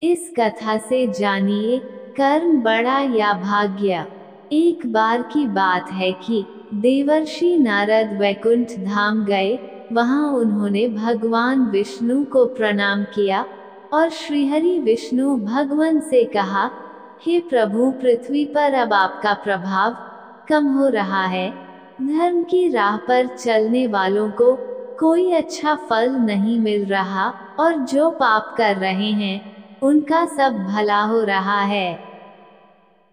इस कथा से जानिए, कर्म बड़ा या भाग्य। एक बार की बात है कि देवर्षि नारद वैकुंठ धाम गए। वहां उन्होंने भगवान विष्णु को प्रणाम किया और श्रीहरि विष्णु भगवान से कहा, हे प्रभु, पृथ्वी पर अब आपका प्रभाव कम हो रहा है। धर्म की राह पर चलने वालों को कोई अच्छा फल नहीं मिल रहा और जो पाप कर रहे हैं उनका सब भला हो रहा है।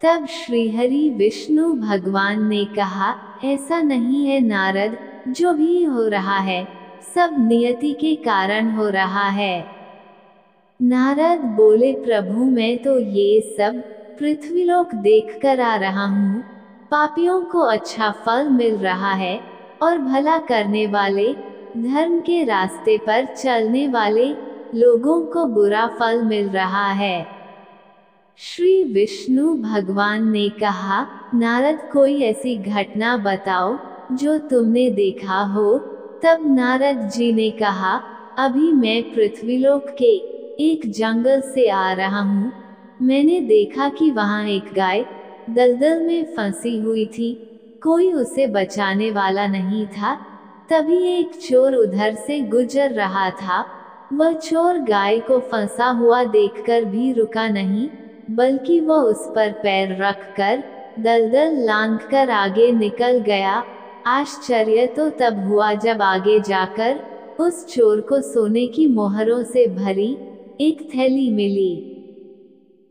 तब श्रीहरि विष्णु भगवान ने कहा, ऐसा नहीं है नारद, जो भी हो रहा है सब नियति के कारण हो रहा है। नारद बोले, प्रभु, मैं तो ये सब पृथ्वीलोक देखकर आ रहा हूँ। पापियों को अच्छा फल मिल रहा है और भला करने वाले, धर्म के रास्ते पर चलने वाले लोगों को बुरा फल मिल रहा है। श्री विष्णु भगवान ने कहा, नारद, कोई ऐसी घटना बताओ जो तुमने देखा हो। तब नारद जी ने कहा, अभी मैं पृथ्वीलोक के एक जंगल से आ रहा हूँ। मैंने देखा कि वहाँ एक गाय दलदल में फंसी हुई थी। कोई उसे बचाने वाला नहीं था। तभी एक चोर उधर से गुजर रहा था। वह चोर गाय को फंसा हुआ देखकर भी रुका नहीं, बल्कि वह उस पर पैर रखकर दलदल लांघकर आगे निकल गया। आश्चर्य तो तब हुआ जब आगे जाकर उस चोर को सोने की मोहरों से भरी एक थैली मिली।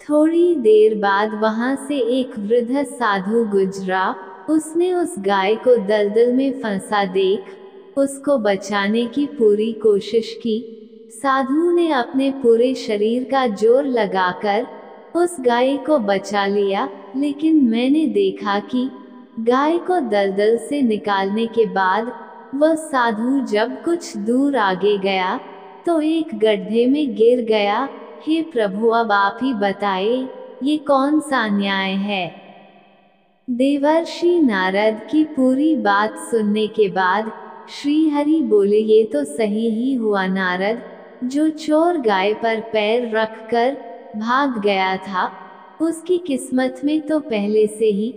थोड़ी देर बाद वहां से एक वृद्ध साधु गुजरा। उसने उस गाय को दलदल में फंसा देख उसको बचाने की पूरी कोशिश की। साधु ने अपने पूरे शरीर का जोर लगाकर उस गाय को बचा लिया, लेकिन मैंने देखा कि गाय को दलदल से निकालने के बाद वह साधु जब कुछ दूर आगे गया तो एक गड्ढे में गिर गया। हे प्रभु, अब आप ही बताएं, ये कौन सा न्याय है। देवर्षि नारद की पूरी बात सुनने के बाद श्रीहरि बोले, ये तो सही ही हुआ नारद। जो चोर गाय पर पैर रखकर भाग गया था, उसकी किस्मत में तो पहले से ही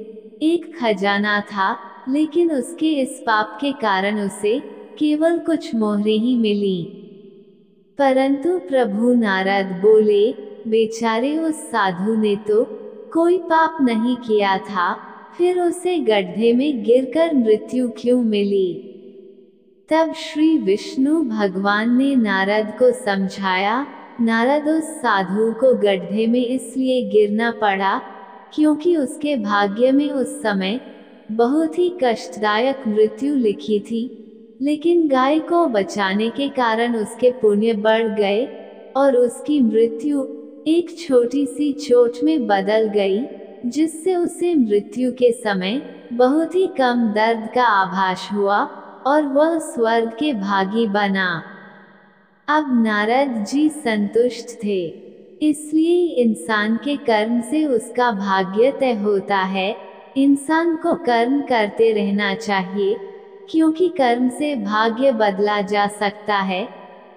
एक खजाना था, लेकिन उसके इस पाप के कारण उसे केवल कुछ मोहरें ही मिली। परंतु प्रभु नारद बोले, बेचारे उस साधु ने तो कोई पाप नहीं किया था, फिर उसे गड्ढे में गिरकर मृत्यु क्यों मिली। तब श्री विष्णु भगवान ने नारद को समझाया, नारद, उस साधु को गड्ढे में इसलिए गिरना पड़ा क्योंकि उसके भाग्य में उस समय बहुत ही कष्टदायक मृत्यु लिखी थी, लेकिन गाय को बचाने के कारण उसके पुण्य बढ़ गए और उसकी मृत्यु एक छोटी सी चोट में बदल गई, जिससे उसे मृत्यु के समय बहुत ही कम दर्द का आभास हुआ और वह स्वर्ग के भागी बना। अब नारद जी संतुष्ट थे। इसलिए इंसान के कर्म से उसका भाग्य तय होता है। इंसान को कर्म करते रहना चाहिए, क्योंकि कर्म से भाग्य बदला जा सकता है।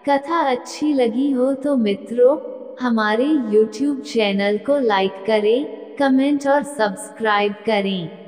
कथा अच्छी लगी हो तो मित्रों, हमारे YouTube चैनल को लाइक करें, कमेंट और सब्सक्राइब करें।